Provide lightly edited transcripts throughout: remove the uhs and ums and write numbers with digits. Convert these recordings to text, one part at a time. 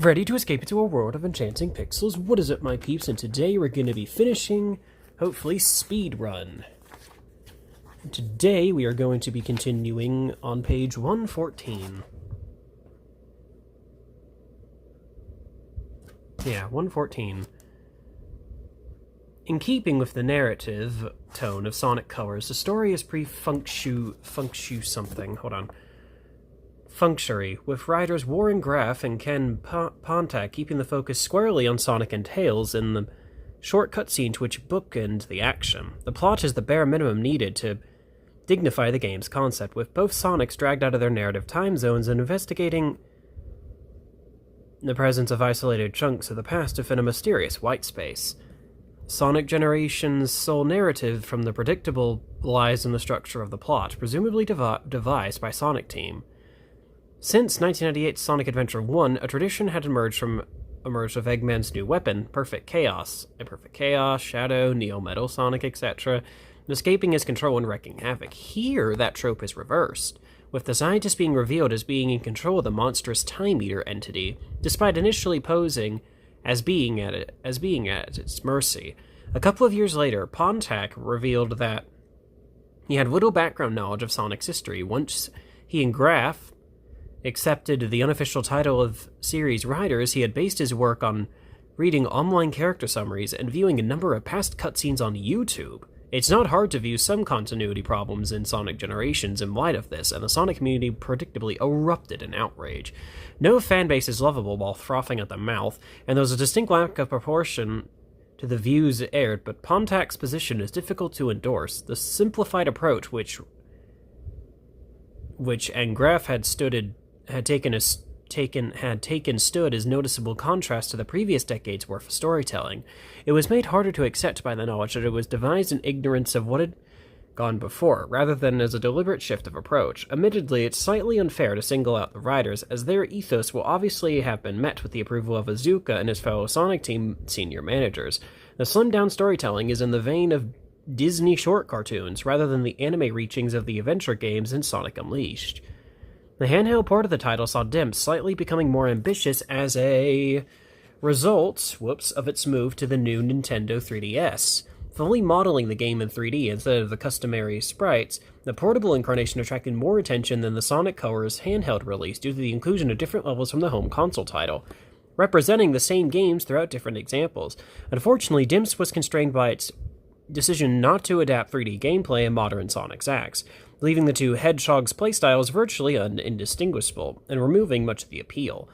Ready to escape into a world of enchanting pixels? What is it, my peeps? And today we're going to be finishing, hopefully, Speedrun. Today we are going to be continuing on page 114. Yeah, 114. In keeping with the narrative tone of Sonic Colors, the story is functionary, with writers Warren Graff and Ken Pontac keeping the focus squarely on Sonic and Tails in the short cutscenes which bookend the action. The plot is the bare minimum needed to dignify the game's concept, with both Sonics dragged out of their narrative time zones and investigating the presence of isolated chunks of the past within a mysterious white space. Sonic Generations' sole narrative from the predictable lies in the structure of the plot, presumably devised by Sonic Team. Since 1998's Sonic Adventure 1, a tradition had emerged with Eggman's new weapon, Perfect Chaos. Perfect Chaos, Shadow, Neo Metal Sonic, etc., escaping his control and wreaking havoc. Here, that trope is reversed, with the scientist being revealed as being in control of the monstrous Time Eater entity, despite initially posing as being at its mercy. A couple of years later, Pontac revealed that he had little background knowledge of Sonic's history. Once he and Graff accepted the unofficial title of series writers, he had based his work on reading online character summaries and viewing a number of past cutscenes on YouTube. It's not hard to view some continuity problems in Sonic Generations in light of this, and the Sonic community predictably erupted in outrage. No fanbase is lovable while frothing at the mouth, and there was a distinct lack of proportion to the views aired, but Pontac's position is difficult to endorse. The simplified approach which Graff had taken stood as noticeable contrast to the previous decade's worth of storytelling. It was made harder to accept by the knowledge that it was devised in ignorance of what had gone before, rather than as a deliberate shift of approach. Admittedly, it's slightly unfair to single out the writers, as their ethos will obviously have been met with the approval of Azuka and his fellow Sonic Team senior managers. The slimmed-down storytelling is in the vein of Disney short cartoons, rather than the anime reachings of the adventure games in Sonic Unleashed. The handheld part of the title saw Dimps slightly becoming more ambitious as a result, of its move to the new Nintendo 3DS. Fully modeling the game in 3D instead of the customary sprites, the portable incarnation attracted more attention than the Sonic Colors handheld release due to the inclusion of different levels from the home console title, representing the same games throughout different examples. Unfortunately, Dimps was constrained by its decision not to adapt 3D gameplay in modern Sonic's acts, leaving the two Hedgehogs' playstyles virtually indistinguishable, and removing much of the appeal.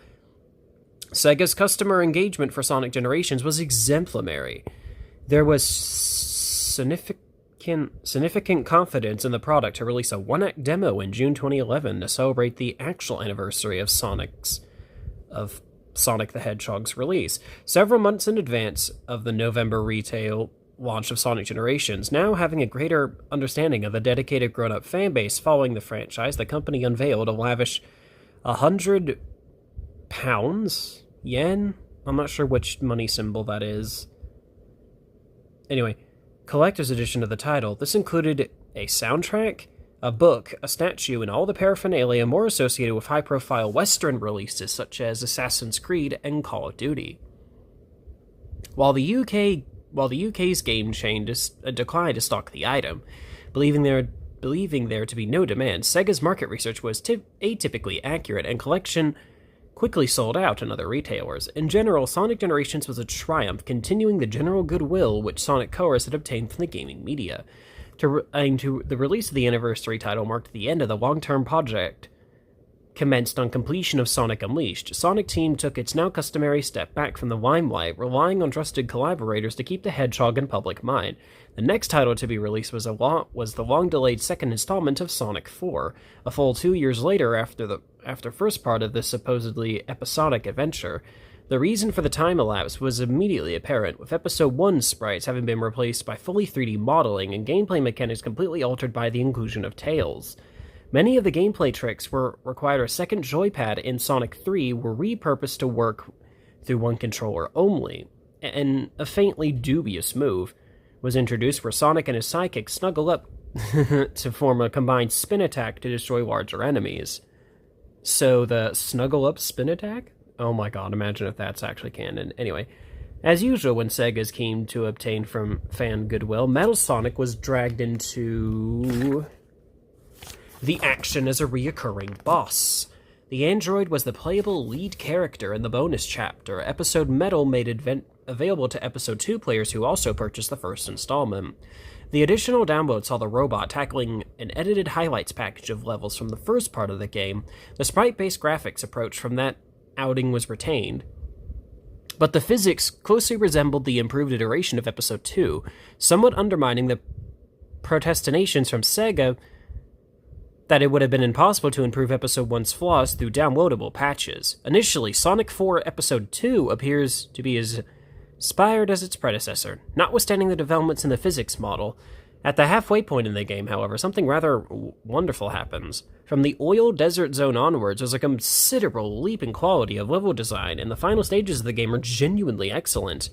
Sega's customer engagement for Sonic Generations was exemplary. There was significant confidence in the product to release a one-act demo in June 2011 to celebrate the actual anniversary of Sonic the Hedgehog's release, several months in advance of the November retail launch of Sonic Generations. Now having a greater understanding of the dedicated grown-up fanbase following the franchise, the company unveiled a lavish £100 yen? I'm not sure which money symbol that is. Anyway, collector's edition of the title. This included a soundtrack, a book, a statue, and all the paraphernalia more associated with high-profile Western releases such as Assassin's Creed and Call of Duty. While the UK's game chain declined to stock the item, believing there to be no demand, Sega's market research was atypically accurate, and collection quickly sold out in other retailers. In general, Sonic Generations was a triumph, continuing the general goodwill which Sonic Colors had obtained from the gaming media. The release of the anniversary title marked the end of the long-term project commenced on completion of Sonic Unleashed. Sonic Team took its now customary step back from the limelight, relying on trusted collaborators to keep the Hedgehog in public mind. The next title to be released was the long-delayed second installment of Sonic 4, a full 2 years later after first part of this supposedly episodic adventure. The reason for the time elapse was immediately apparent, with Episode 1 sprites having been replaced by fully 3D modeling and gameplay mechanics completely altered by the inclusion of Tails. Many of the gameplay tricks required a second joypad in Sonic 3 were repurposed to work through one controller only, and a faintly dubious move was introduced where Sonic and his sidekick snuggle up to form a combined spin attack to destroy larger enemies. So the snuggle up spin attack? Oh my god, imagine if that's actually canon. Anyway, as usual when Sega's keen to obtain from fan goodwill, Metal Sonic was dragged into the action as a reoccurring boss. The android was the playable lead character in the bonus chapter. Episode Metal made available to Episode 2 players who also purchased the first installment. The additional download saw the robot tackling an edited highlights package of levels from the first part of the game. The sprite-based graphics approach from that outing was retained, but the physics closely resembled the improved iteration of Episode 2, somewhat undermining the protestations from Sega that it would have been impossible to improve Episode 1's flaws through downloadable patches. Initially, Sonic 4 Episode 2 appears to be as inspired as its predecessor, notwithstanding the developments in the physics model. At the halfway point in the game, however, something rather wonderful happens. From the oil desert zone onwards, there's a considerable leap in quality of level design, and the final stages of the game are genuinely excellent,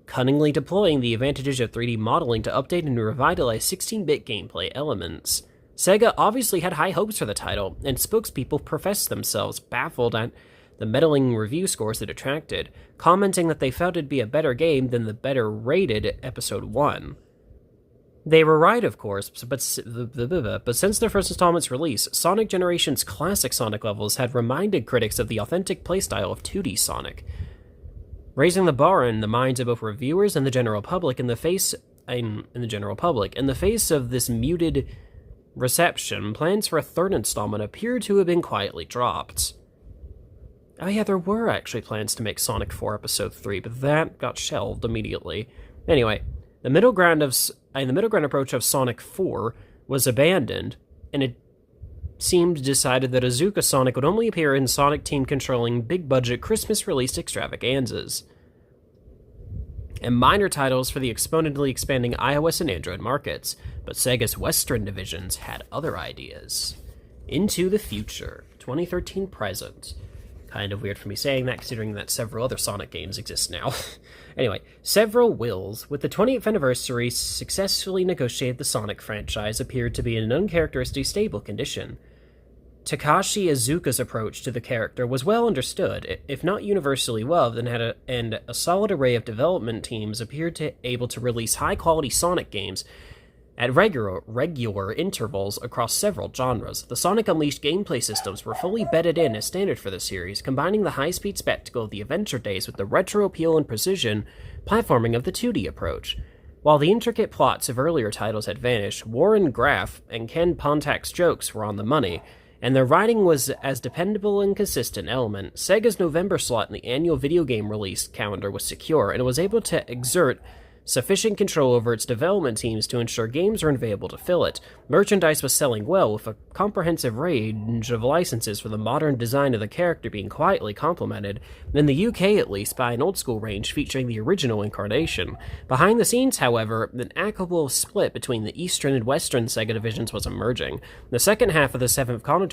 cunningly deploying the advantages of 3D modeling to update and revitalize 16-bit gameplay elements. Sega obviously had high hopes for the title, and spokespeople professed themselves baffled at the meddling review scores it attracted, commenting that they felt it'd be a better game than the better-rated Episode 1. They were right, of course, but since their first installment's release, Sonic Generation's classic Sonic levels had reminded critics of the authentic playstyle of 2D Sonic, raising the bar in the minds of both reviewers and the general public in the face of this muted reception. Plans for a third installment appear to have been quietly dropped. Oh yeah, there were actually plans to make Sonic 4 Episode 3, but that got shelved immediately. Anyway, the middle ground approach of Sonic 4 was abandoned, and it seemed decided that Azuka Sonic would only appear in Sonic Team controlling big-budget Christmas-released extravaganzas, and minor titles for the exponentially expanding iOS and Android markets, but Sega's Western divisions had other ideas. Into the future, 2013 present. Kind of weird for me saying that, considering that several other Sonic games exist now. Anyway, several wills, with the 20th anniversary, successfully negotiated the Sonic franchise appeared to be in an uncharacteristically stable condition. Takashi Iizuka's approach to the character was well understood, if not universally loved, and a solid array of development teams appeared able to release high-quality Sonic games at regular intervals across several genres. The Sonic Unleashed gameplay systems were fully bedded in as standard for the series, combining the high-speed spectacle of the adventure days with the retro appeal and precision platforming of the 2D approach. While the intricate plots of earlier titles had vanished, Warren Graff and Ken Pontak's jokes were on the money, and their writing was as dependable and consistent element. Sega's November slot in the annual video game release calendar was secure, and it was able to exert sufficient control over its development teams to ensure games were available to fill it. Merchandise was selling well, with a comprehensive range of licenses for the modern design of the character being quietly complemented, in the UK at least, by an old-school range featuring the original incarnation. Behind the scenes, however, an amicable split between the Eastern and Western Sega divisions was emerging. The second half of the seventh console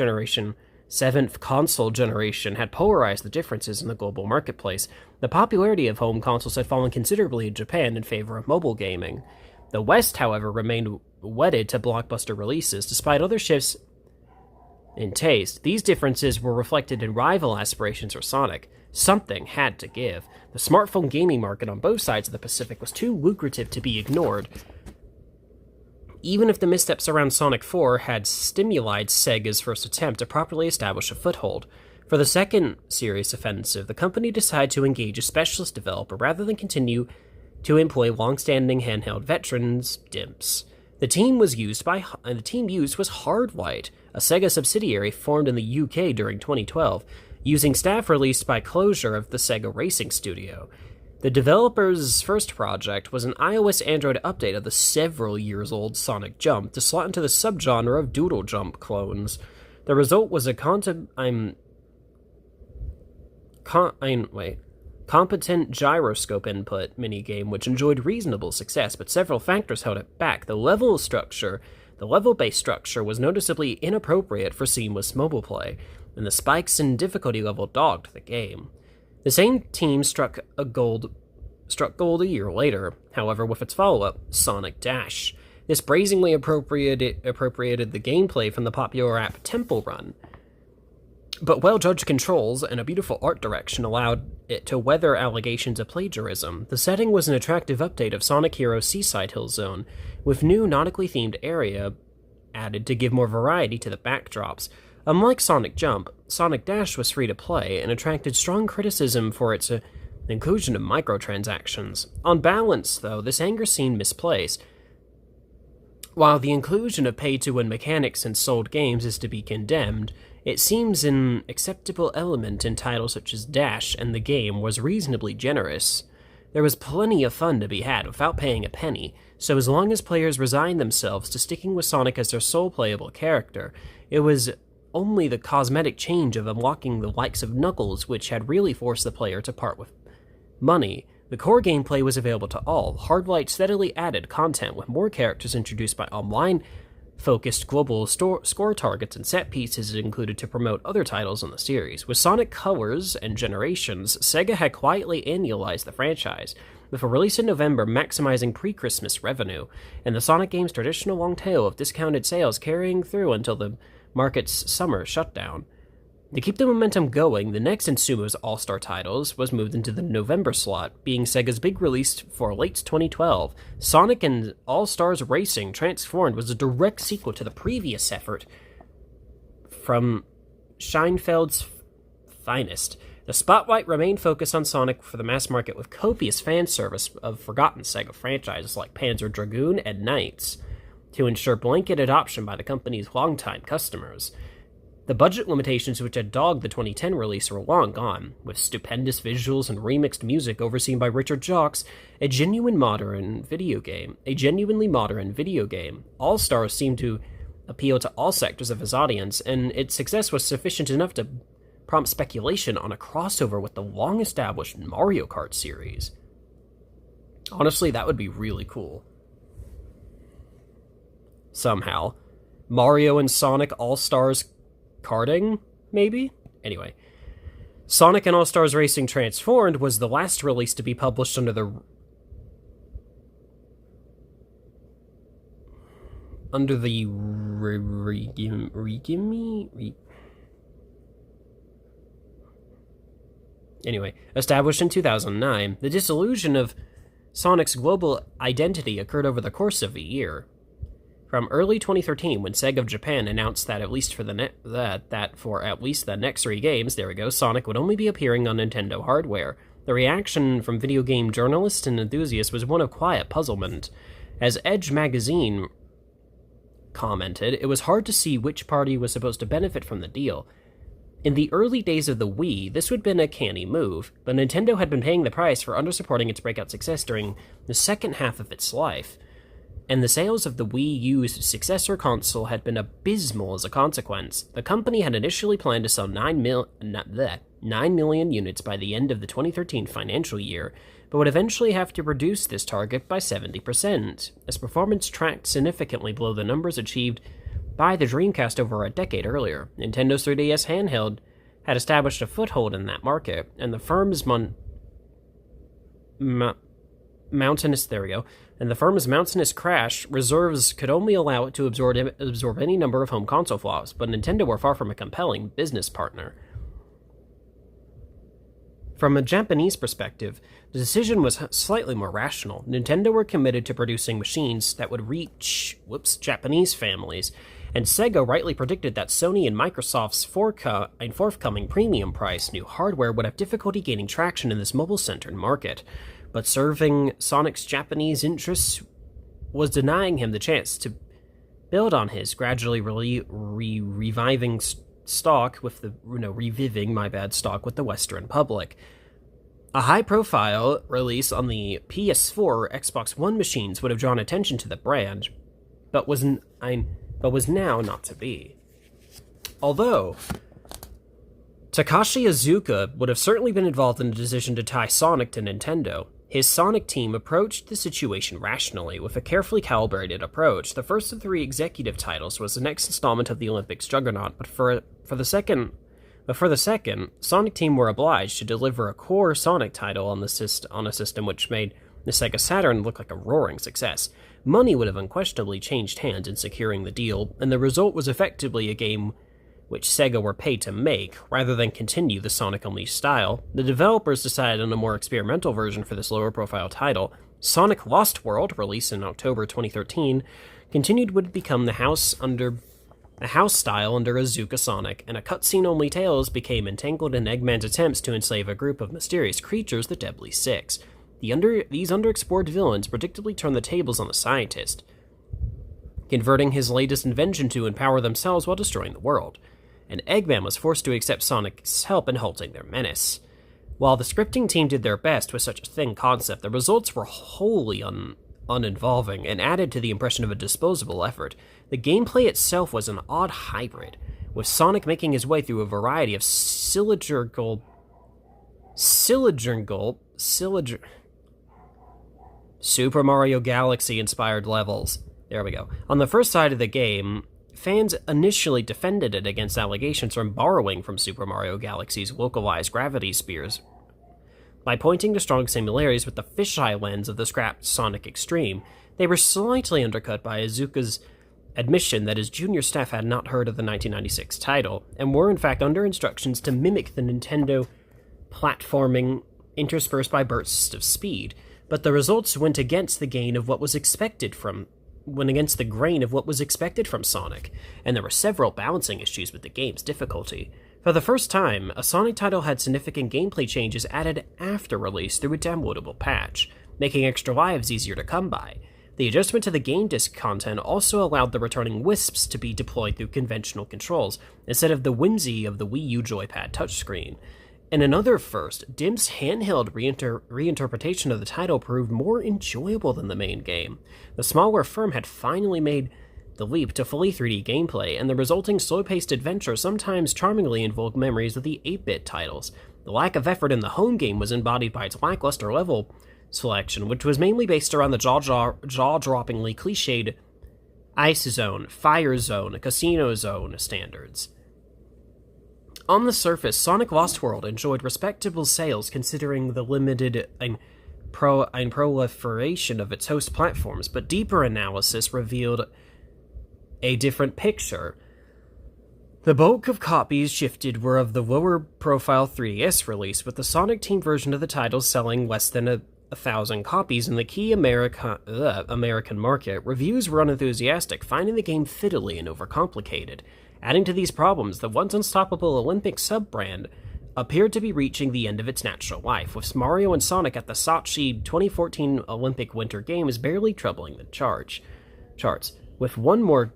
generation had polarized the differences in the global marketplace. The popularity of home consoles had fallen considerably in Japan in favor of mobile gaming. The West, however, remained wedded to blockbuster releases. Despite other shifts in taste, these differences were reflected in rival aspirations for Sonic. Something had to give. The smartphone gaming market on both sides of the Pacific was too lucrative to be ignored, even if the missteps around Sonic 4 had stimulated Sega's first attempt to properly establish a foothold. For the second serious offensive, the company decided to engage a specialist developer rather than continue to employ long-standing handheld veterans, DIMPs. The team used was Hardlight, a Sega subsidiary formed in the UK during 2012, using staff released by closure of the Sega Racing Studio. The developer's first project was an iOS-Android update of the several-years-old Sonic Jump to slot into the subgenre of Doodle Jump clones. The result was a competent gyroscope input minigame which enjoyed reasonable success, but several factors held it back. The level-based structure was noticeably inappropriate for seamless mobile play, and the spikes in difficulty level dogged the game. The same team struck gold a year later, however, with its follow-up, Sonic Dash. This brazenly appropriated the gameplay from the popular app Temple Run. But well-judged controls and a beautiful art direction allowed it to weather allegations of plagiarism. The setting was an attractive update of Sonic Heroes Seaside Hill Zone, with new nautically themed area added to give more variety to the backdrops. Unlike Sonic Jump, Sonic Dash was free to play and attracted strong criticism for its inclusion of microtransactions. On balance, though, this anger seemed misplaced. While the inclusion of pay-to-win mechanics in sold games is to be condemned, it seems an acceptable element in titles such as Dash, and the game was reasonably generous. There was plenty of fun to be had without paying a penny, so as long as players resigned themselves to sticking with Sonic as their sole playable character, it was only the cosmetic change of unlocking the likes of Knuckles which had really forced the player to part with money. The core gameplay was available to all. Hardlight steadily added content with more characters introduced by online-focused global score targets and set pieces included to promote other titles in the series. With Sonic Colors and Generations, Sega had quietly annualized the franchise, with a release in November maximizing pre-Christmas revenue, and the Sonic game's traditional long tail of discounted sales carrying through until the market's summer shutdown. To keep the momentum going, the next in Sumo's All-Star titles was moved into the November slot, being Sega's big release for late 2012. Sonic and All-Stars Racing Transformed was a direct sequel to the previous effort from Scheinfeld's finest. The spotlight remained focused on Sonic for the mass market with copious fan service of forgotten Sega franchises like Panzer Dragoon and Knights, to ensure blanket adoption by the company's longtime customers. The budget limitations which had dogged the 2010 release were long gone, with stupendous visuals and remixed music overseen by Richard Jacques, a genuinely modern video game. All-Stars seemed to appeal to all sectors of his audience, and its success was sufficient enough to prompt speculation on a crossover with the long-established Mario Kart series. Honestly, that would be really cool. Somehow. Mario and Sonic All-Stars karting, maybe? Anyway. Sonic and All-Stars Racing Transformed was the last release to be published under the established in 2009. The dissolution of Sonic's global identity occurred over the course of a year. From early 2013, when Sega of Japan announced that for at least the next 3 games, Sonic would only be appearing on Nintendo hardware. The reaction from video game journalists and enthusiasts was one of quiet puzzlement. As Edge magazine commented, it was hard to see which party was supposed to benefit from the deal. In the early days of the Wii, this would have been a canny move, but Nintendo had been paying the price for undersupporting its breakout success during the second half of its life, and the sales of the Wii U's successor console had been abysmal as a consequence. The company had initially planned to sell 9 million units by the end of the 2013 financial year, but would eventually have to reduce this target by 70%, as performance tracked significantly below the numbers achieved by the Dreamcast over a decade earlier. Nintendo's 3DS handheld had established a foothold in that market, and the firm's mountainous crash reserves could only allow it to absorb any number of home console flops, but Nintendo were far from a compelling business partner. From a Japanese perspective, the decision was slightly more rational. Nintendo were committed to producing machines that would reach Japanese families, and Sega rightly predicted that Sony and Microsoft's forthcoming premium price new hardware would have difficulty gaining traction in this mobile-centered market. But serving Sonic's Japanese interests was denying him the chance to build on his gradually reviving stock with the stock with the Western public. A high-profile release on the PS4 or Xbox One machines would have drawn attention to the brand, but was now not to be. Although Takashi Iizuka would have certainly been involved in the decision to tie Sonic to Nintendo, his Sonic team approached the situation rationally, with a carefully calibrated approach. The first of 3 executive titles was the next installment of the Olympics juggernaut, but for the second, Sonic team were obliged to deliver a core Sonic title on a system which made the Sega Saturn look like a roaring success. Money would have unquestionably changed hands in securing the deal, and the result was effectively a game which Sega were paid to make, rather than continue the Sonic Unleashed style, the developers decided on a more experimental version for this lower-profile title. Sonic Lost World, released in October 2013, continued what would become the house style under Azuka Sonic, and a cutscene-only Tails became entangled in Eggman's attempts to enslave a group of mysterious creatures, the Deadly Six. These underexplored villains predictably turned the tables on the scientist, converting his latest invention to empower themselves while destroying the world, and Eggman was forced to accept Sonic's help in halting their menace. While the scripting team did their best with such a thin concept, the results were wholly uninvolving and added to the impression of a disposable effort. The gameplay itself was an odd hybrid, with Sonic making his way through a variety of Super Mario Galaxy-inspired levels. There we go. On the first side of the game, fans initially defended it against allegations from borrowing from Super Mario Galaxy's localized gravity spheres by pointing to strong similarities with the fisheye lens of the scrapped Sonic Extreme. They were slightly undercut by Azuka's admission that his junior staff had not heard of the 1996 title, and were in fact under instructions to mimic the Nintendo platforming interspersed by bursts of speed. But the results went against the grain of what was expected from Sonic, and there were several balancing issues with the game's difficulty. For the first time, a Sonic title had significant gameplay changes added after release through a downloadable patch, making extra lives easier to come by. The adjustment to the game disc content also allowed the returning Wisps to be deployed through conventional controls, instead of the whimsy of the Wii U joypad touchscreen. In another first, Dim's handheld reinterpretation of the title proved more enjoyable than the main game. The smaller firm had finally made the leap to fully 3D gameplay, and the resulting slow-paced adventure sometimes charmingly invoked memories of the 8-bit titles. The lack of effort in the home game was embodied by its lackluster level selection, which was mainly based around the jaw-droppingly cliched Ice Zone, Fire Zone, Casino Zone standards. On the surface, Sonic Lost World enjoyed respectable sales considering the limited proliferation of its host platforms, but deeper analysis revealed a different picture. The bulk of copies shifted were of the lower-profile 3DS release, with the Sonic Team version of the title selling less than 1,000 copies in the key American market. Reviews were unenthusiastic, finding the game fiddly and overcomplicated. Adding to these problems, the once unstoppable Olympic sub-brand appeared to be reaching the end of its natural life, with Mario and Sonic at the Sochi 2014 Olympic Winter Games barely troubling the charts. With one more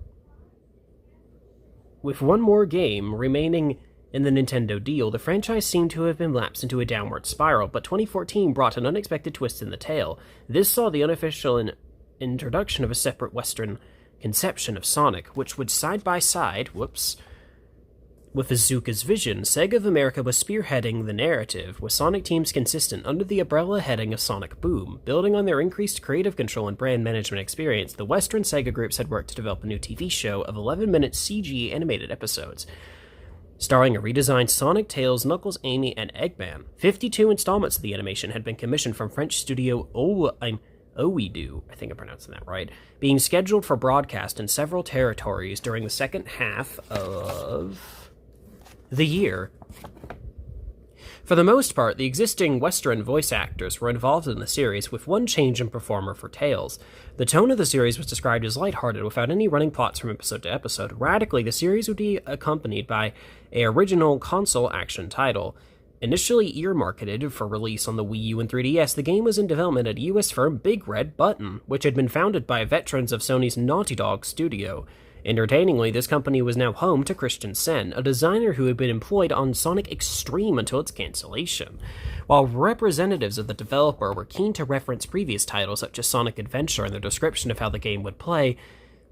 game remaining in the Nintendo deal, the franchise seemed to have been lapsed into a downward spiral, but 2014 brought an unexpected twist in the tale. This saw the unofficial introduction of a separate Western conception of Sonic, which would side by side, with Azuka's vision. Sega of America was spearheading the narrative, with Sonic teams consistent under the umbrella heading of Sonic Boom. Building on their increased creative control and brand management experience, the Western Sega groups had worked to develop a new TV show of 11-minute CG animated episodes, starring a redesigned Sonic, Tails, Knuckles, Amy, and Eggman. 52 installments of the animation had been commissioned from French studio Oidu, I think I'm pronouncing that right, being scheduled for broadcast in several territories during the second half of the year. For the most part, the existing Western voice actors were involved in the series, with one change in performer for Tails. The tone of the series was described as lighthearted, without any running plots from episode to episode. Radically, the series would be accompanied by an original console action title. Initially earmarketed for release on the Wii U and 3DS, the game was in development at US firm Big Red Button, which had been founded by veterans of Sony's Naughty Dog studio. Entertainingly, this company was now home to Christian Sen, a designer who had been employed on Sonic Extreme until its cancellation. While representatives of the developer were keen to reference previous titles such as Sonic Adventure in their description of how the game would play,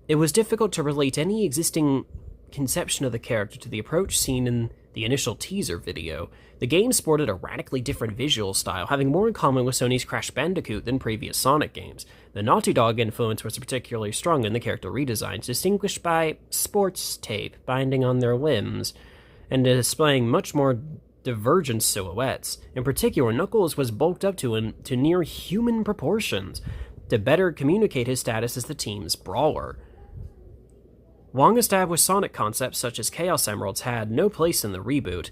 it was difficult to relate any existing conception of the character to the approach seen in the initial teaser video. The game sported a radically different visual style, having more in common with Sony's Crash Bandicoot than previous Sonic games. The Naughty Dog influence was particularly strong in the character redesigns, distinguished by sports tape binding on their limbs, and displaying much more divergent silhouettes. In particular, Knuckles was bulked up to near human proportions to better communicate his status as the team's brawler. Long-established Sonic concepts such as Chaos Emeralds had no place in the reboot.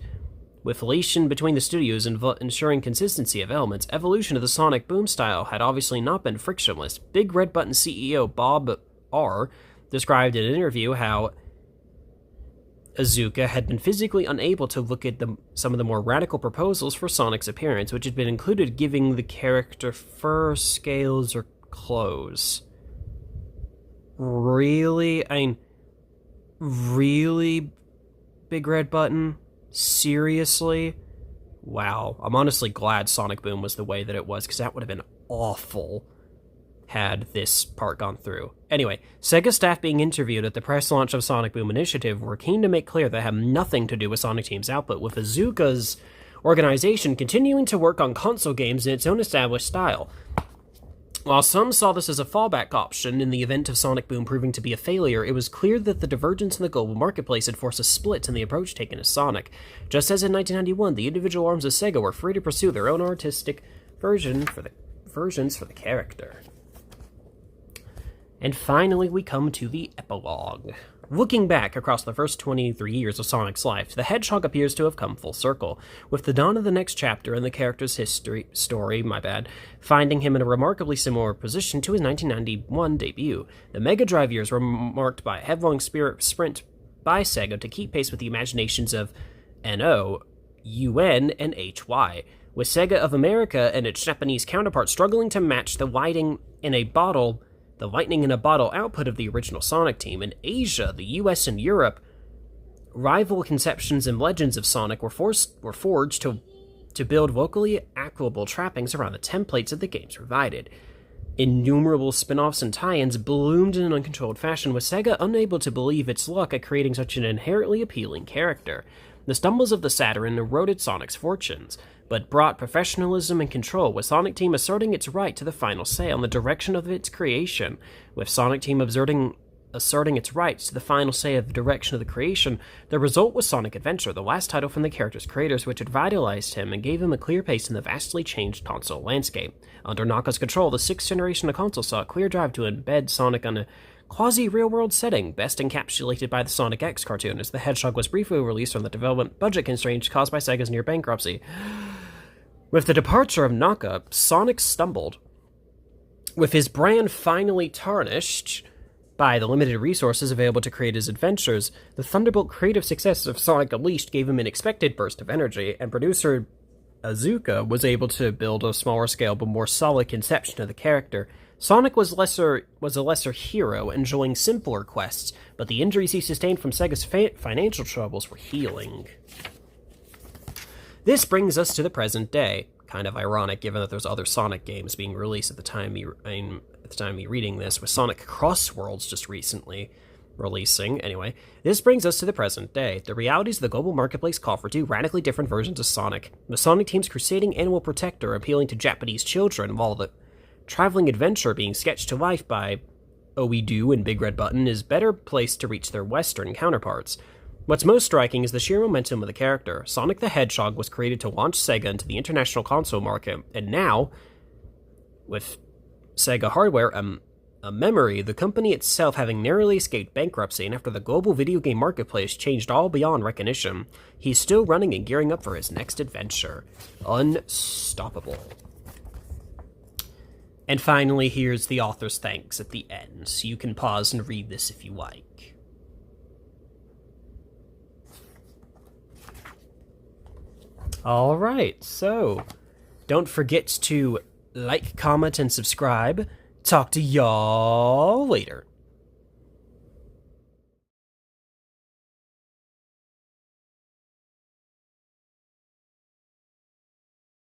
With relation between the studios ensuring consistency of elements, evolution of the Sonic Boom style had obviously not been frictionless. Big Red Button CEO Bob R. described in an interview how Azuka had been physically unable to look at some of the more radical proposals for Sonic's appearance, which had been included giving the character fur, scales, or clothes. Really? Really, Big Red Button? Seriously? Wow. I'm honestly glad Sonic Boom was the way that it was, because that would have been awful had this part gone through. Anyway, Sega staff being interviewed at the press launch of Sonic Boom Initiative were keen to make clear that had nothing to do with Sonic Team's output, with Azuka's organization continuing to work on console games in its own established style. While some saw this as a fallback option in the event of Sonic Boom proving to be a failure, it was clear that the divergence in the global marketplace had forced a split in the approach taken to Sonic. Just as in 1991, the individual arms of Sega were free to pursue their own artistic versions for the character. And finally, we come to the epilogue. Looking back across the first 23 years of Sonic's life, the Hedgehog appears to have come full circle, with the dawn of the next chapter in the character's story, finding him in a remarkably similar position to his 1991 debut. The Mega Drive years were marked by a headlong sprint by Sega to keep pace with the imaginations of NO, UN, and HY, with Sega of America and its Japanese counterpart struggling to match the lightning in a bottle output of the original Sonic team. In Asia, the US, and Europe, rival conceptions and legends of Sonic were forged to build locally applicable trappings around the templates that the games provided. Innumerable spin-offs and tie-ins bloomed in an uncontrolled fashion, with Sega unable to believe its luck at creating such an inherently appealing character. The stumbles of the Saturn eroded Sonic's fortunes, but brought professionalism and control, with Sonic Team asserting its right to the final say on the direction of its creation. With Sonic Team asserting its rights to the final say of the direction of the creation, the result was Sonic Adventure, the last title from the character's creators, which had vitalized him and gave him a clear pace in the vastly changed console landscape. Under Naka's control, the sixth generation of console saw a clear drive to embed Sonic on a quasi-real-world setting, best encapsulated by the Sonic X cartoon, as the Hedgehog was briefly released from the development budget constraints caused by Sega's near bankruptcy. With the departure of Naka, Sonic stumbled. With his brand finally tarnished by the limited resources available to create his adventures, the Thunderbolt creative success of Sonic Unleashed gave him an expected burst of energy, and producer Azuka was able to build a smaller scale but more solid conception of the character. Sonic was a lesser hero, enjoying simpler quests, but the injuries he sustained from Sega's financial troubles were healing. This brings us to the present day. Kind of ironic, given that there's other Sonic games being released at the time me reading this, with Sonic Cross Worlds just recently releasing. Anyway, this brings us to the present day. The realities of the global marketplace call for two radically different versions of Sonic. The Sonic Team's crusading animal protector appealing to Japanese children, while the traveling adventure being sketched to life by Oedoo and Big Red Button is better placed to reach their Western counterparts. What's most striking is the sheer momentum of the character. Sonic the Hedgehog was created to launch Sega into the international console market, and now, with Sega hardware a memory, the company itself having narrowly escaped bankruptcy, and after the global video game marketplace changed all beyond recognition, he's still running and gearing up for his next adventure. Unstoppable. And finally, here's the author's thanks at the end, so you can pause and read this if you like. Alright, so don't forget to like, comment, and subscribe. Talk to y'all later.